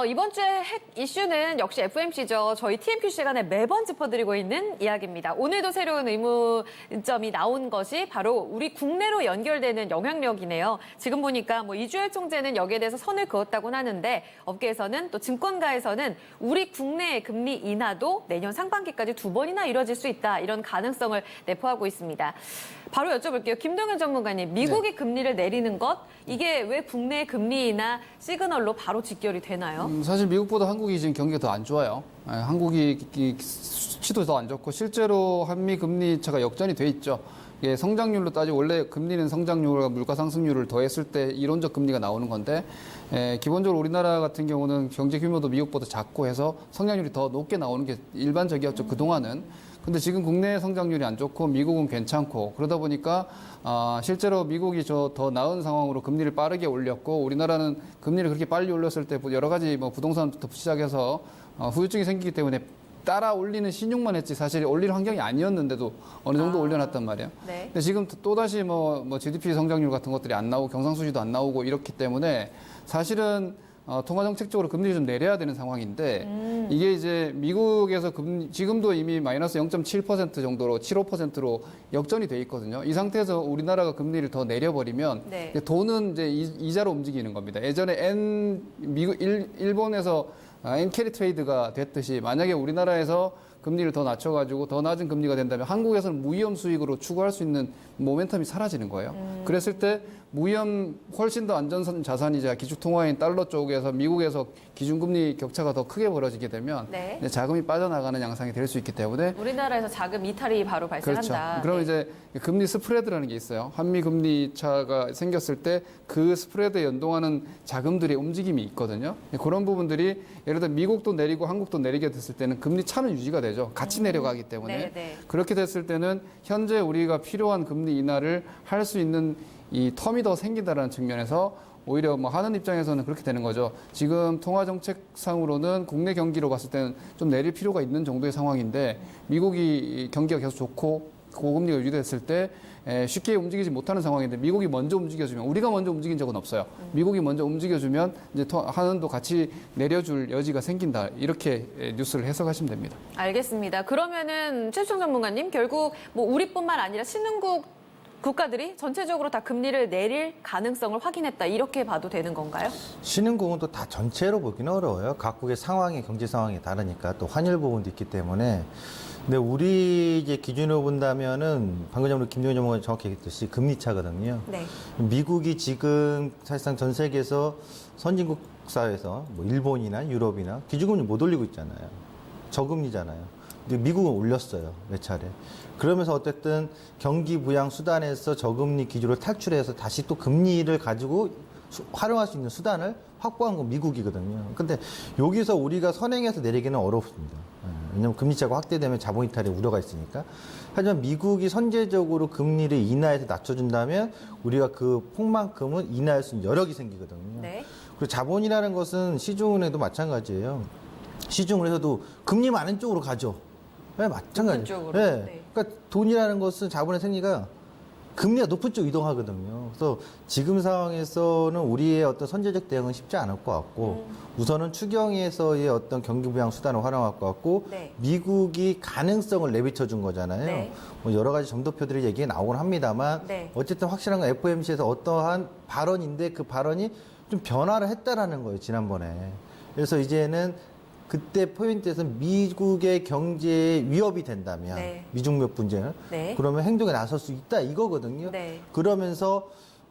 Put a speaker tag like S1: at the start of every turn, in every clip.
S1: 이번 주의 핵 이슈는 역시 FOMC죠. 저희 TMQ 시간에 매번 짚어드리고 있는 이야기입니다. 오늘도 새로운 의문점이 나온 것이 바로 우리 국내로 연결되는 영향력이네요. 지금 보니까 이주열 총재는 여기에 대해서 선을 그었다고는 하는데 업계에서는 또 증권가에서는 우리 국내의 금리 인하도 내년 상반기까지 2번이나 이뤄질 수 있다. 이런 가능성을 내포하고 있습니다. 바로 여쭤볼게요. 김동현 전문가님, 미국이 금리를 내리는 것, 이게 왜 국내 금리 인하 시그널로 바로 직결이 되나요?
S2: 사실 미국보다 한국이 지금 경기가 더 안 좋아요. 한국이 수치도 더 안 좋고 실제로 한미 금리 차가 역전이 돼 있죠. 예, 성장률로 따지고 원래 금리는 성장률과 물가 상승률을 더했을 때 이론적 금리가 나오는 건데 기본적으로 우리나라 같은 경우는 경제 규모도 미국보다 작고 해서 성장률이 더 높게 나오는 게 일반적이었죠. 그동안은. 근데 지금 국내 성장률이 안 좋고 미국은 괜찮고 그러다 보니까 실제로 미국이 더 나은 상황으로 금리를 빠르게 올렸고 우리나라는 금리를 그렇게 빨리 올렸을 때 여러 가지 부동산부터 시작해서 후유증이 생기기 때문에 따라 올리는 신용만 했지 사실 올릴 환경이 아니었는데도 어느 정도 올려놨단 말이에요.
S1: 네.
S2: 근데 지금 또다시 GDP 성장률 같은 것들이 안 나오고 경상수지도 안 나오고 이렇기 때문에 사실은 통화정책적으로 금리를 좀 내려야 되는 상황인데 이게 이제 미국에서 지금도 이미 마이너스 0.7% 정도로 7~5%로 역전이 돼 있거든요. 이 상태에서 우리나라가 금리를 더 내려버리면
S1: 네.
S2: 돈은 이제 이자로 움직이는 겁니다. 예전에 일본에서 엔캐리 트레이드가 됐듯이 만약에 우리나라에서 금리를 더 낮춰가지고 더 낮은 금리가 된다면 한국에서는 무위험 수익으로 추구할 수 있는 모멘텀이 사라지는 거예요. 그랬을 때 무위험 훨씬 더 안전 자산이자 기축통화인 달러 쪽에서 미국에서 기준금리 격차가 더 크게 벌어지게 되면
S1: 네.
S2: 자금이 빠져나가는 양상이 될 수 있기 때문에
S1: 우리나라에서 자금 이탈이 바로 발생한다.
S2: 그렇죠. 그럼
S1: 네.
S2: 이제 금리 스프레드라는 게 있어요. 한미 금리 차가 생겼을 때 그 스프레드에 연동하는 자금들의 움직임이 있거든요. 그런 부분들이 예를 들어 미국도 내리고 한국도 내리게 됐을 때는 금리 차는 유지가 되죠. 같이 내려가기 때문에.
S1: 네.
S2: 그렇게 됐을 때는 현재 우리가 필요한 금리 인하를 할 수 있는 이 텀이 더 생긴다는 측면에서 오히려 하는 입장에서는 그렇게 되는 거죠. 지금 통화정책상으로는 국내 경기로 봤을 때는 좀 내릴 필요가 있는 정도의 상황인데 미국이 경기가 계속 좋고 고금리가 유지됐을 때 쉽게 움직이지 못하는 상황인데 미국이 먼저 움직여주면 우리가 먼저 움직인 적은 없어요. 미국이 먼저 움직여주면 이제 한은도 같이 내려줄 여지가 생긴다. 이렇게 뉴스를 해석하시면 됩니다.
S1: 알겠습니다. 그러면은 최수정 전문가님, 결국 우리뿐만 아니라 신흥국 국가들이 전체적으로 다 금리를 내릴 가능성을 확인했다. 이렇게 봐도 되는 건가요?
S3: 신흥국은 또 다 전체로 보기는 어려워요. 각국의 상황이, 경제 상황이 다르니까 또 환율 부분도 있기 때문에. 근데 우리 이제 기준으로 본다면은 방금 전에 김동현 전문가가 정확히 얘기했듯이 금리 차거든요.
S1: 네.
S3: 미국이 지금 사실상 전 세계에서 선진국 사회에서 일본이나 유럽이나 기준금리 못 올리고 있잖아요. 저금리잖아요. 근데 미국은 올렸어요. 몇 차례. 그러면서 어쨌든 경기 부양 수단에서 저금리 기준을 탈출해서 다시 또 금리를 가지고 활용할 수 있는 수단을 확보한 건 미국이거든요. 근데 여기서 우리가 선행해서 내리기는 어렵습니다. 왜냐하면 금리차가 확대되면 자본 이탈의 우려가 있으니까. 하지만 미국이 선제적으로 금리를 인하해서 낮춰준다면 우리가 그 폭만큼은 인하할 수 있는 여력이 생기거든요.
S1: 네.
S3: 그리고 자본이라는 것은 시중은행도 마찬가지예요. 시중은행에서도 금리 많은 쪽으로 가죠. 네, 마찬가지예요.
S1: 쪽으로.
S3: 네.
S1: 네.
S3: 그러니까 돈이라는 것은 자본의 생리가 금리가 높은 쪽 이동하거든요. 그래서 지금 상황에서는 우리의 어떤 선제적 대응은 쉽지 않을 것 같고 우선은 추경에서의 어떤 경기 부양 수단을 활용할 것 같고
S1: 네.
S3: 미국이 가능성을 내비쳐 준 거잖아요.
S1: 네.
S3: 여러 가지 점도표들이 얘기 나오곤 합니다만
S1: 네.
S3: 어쨌든 확실한 건 FOMC에서 어떠한 발언인데 그 발언이 좀 변화를 했다라는 거예요. 지난번에. 그래서 이제는 그때 포인트에서 미국의 경제에 위협이 된다면
S1: 네.
S3: 미중력 분쟁을
S1: 네.
S3: 그러면 행동에 나설 수 있다 이거거든요.
S1: 네.
S3: 그러면서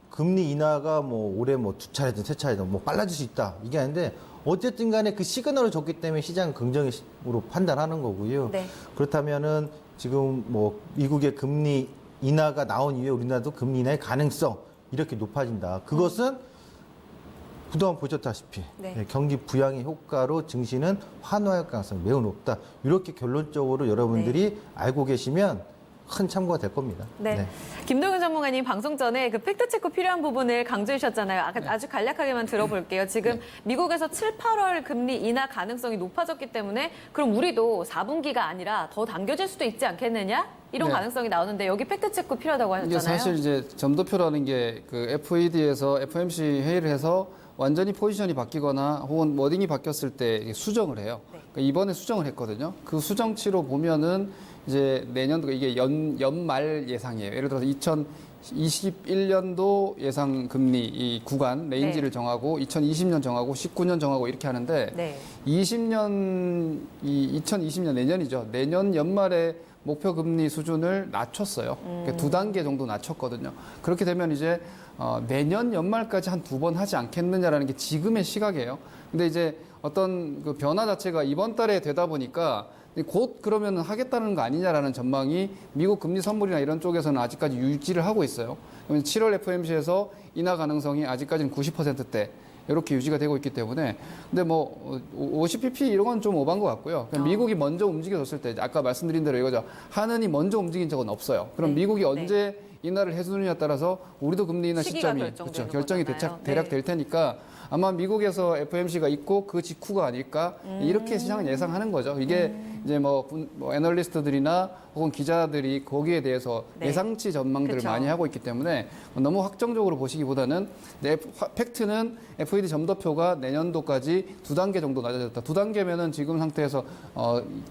S3: 금리 인하가 올해 2차례든 3차례든 빨라질 수 있다 이게 아닌데 어쨌든 간에 그 시그널을 줬기 때문에 시장은 긍정으로 판단하는 거고요.
S1: 네.
S3: 그렇다면은 지금 미국의 금리 인하가 나온 이후에 우리나라도 금리 인하의 가능성 이렇게 높아진다. 그것은 그동안 보셨다시피
S1: 네.
S3: 경기 부양의 효과로 증시는 환호할 가능성이 매우 높다. 이렇게 결론적으로 여러분들이 알고 계시면 큰 참고가 될 겁니다.
S1: 네. 김동현 전문가님 방송 전에 그 팩트체크 필요한 부분을 강조해 주셨잖아요. 아주 간략하게만 들어볼게요. 지금 미국에서 7, 8월 금리 인하 가능성이 높아졌기 때문에 그럼 우리도 4분기가 아니라 더 당겨질 수도 있지 않겠느냐? 이런
S2: 네.
S1: 가능성이 나오는데 여기 팩트체크 필요하다고 하셨잖아요.
S2: 이게 사실 이제 점도표라는 게 그 FED에서 FOMC 회의를 해서 완전히 포지션이 바뀌거나 혹은 워딩이 바뀌었을 때 이게 수정을 해요. 그러니까 이번에 수정을 했거든요. 그 수정치로 보면은 이제 내년도 이게 연말 예상이에요. 예를 들어서 2021년도 예상 금리 이 구간 레인지를 정하고 2020년 정하고 19년 정하고 이렇게 하는데
S1: 네.
S2: 2020년 내년이죠. 내년 연말에 목표 금리 수준을 낮췄어요. 그러니까 2단계 정도 낮췄거든요. 그렇게 되면 이제 내년 연말까지 한 2번 하지 않겠느냐라는 게 지금의 시각이에요. 근데 이제 어떤 그 변화 자체가 이번 달에 되다 보니까 곧 그러면 하겠다는 거 아니냐라는 전망이 미국 금리 선물이나 이런 쪽에서는 아직까지 유지를 하고 있어요. 그러면 7월 FOMC에서 인하 가능성이 아직까지는 90%대 이렇게 유지가 되고 있기 때문에 근데 뭐 50pp 이런 건 좀 오반 것 같고요. 그냥 미국이 먼저 움직여줬을 때 아까 말씀드린 대로 이거죠. 하느니 먼저 움직인 적은 없어요. 그럼
S1: 네.
S2: 미국이 언제 인하를 해주느냐에 따라서 우리도 금리 인하
S1: 시기가
S2: 시점이
S1: 결정되는
S2: 결정이
S1: 거잖아요.
S2: 대략
S1: 네.
S2: 될 테니까 아마 미국에서 FOMC가 있고 그 직후가 아닐까 이렇게 시장은 예상하는 거죠. 이게 이제 뭐 애널리스트들이나 혹은 기자들이 거기에 대해서
S1: 네.
S2: 예상치 전망들을
S1: 그쵸.
S2: 많이 하고 있기 때문에 너무 확정적으로 보시기보다는 팩트는 FED 점도표가 내년도까지 2단계 정도 낮아졌다. 2단계면은 지금 상태에서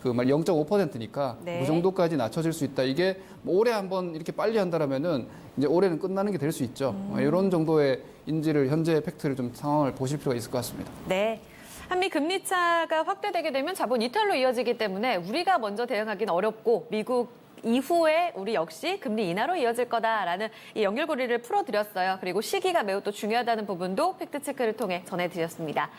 S2: 그 0.5%니까
S1: 네.
S2: 그 정도까지 낮춰질 수 있다. 이게 뭐 올해 한번 이렇게 빨리 한다라면은 이제 올해는 끝나는 게 될 수 있죠. 이런 정도의 인지를 현재 팩트를 좀 상황을 보실 필요가 있을 것 같습니다.
S1: 네. 한미 금리 차가 확대되게 되면 자본 이탈로 이어지기 때문에 우리가 먼저 대응하기는 어렵고 미국 이후에 우리 역시 금리 인하로 이어질 거다라는 이 연결고리를 풀어드렸어요. 그리고 시기가 매우 또 중요하다는 부분도 팩트체크를 통해 전해드렸습니다.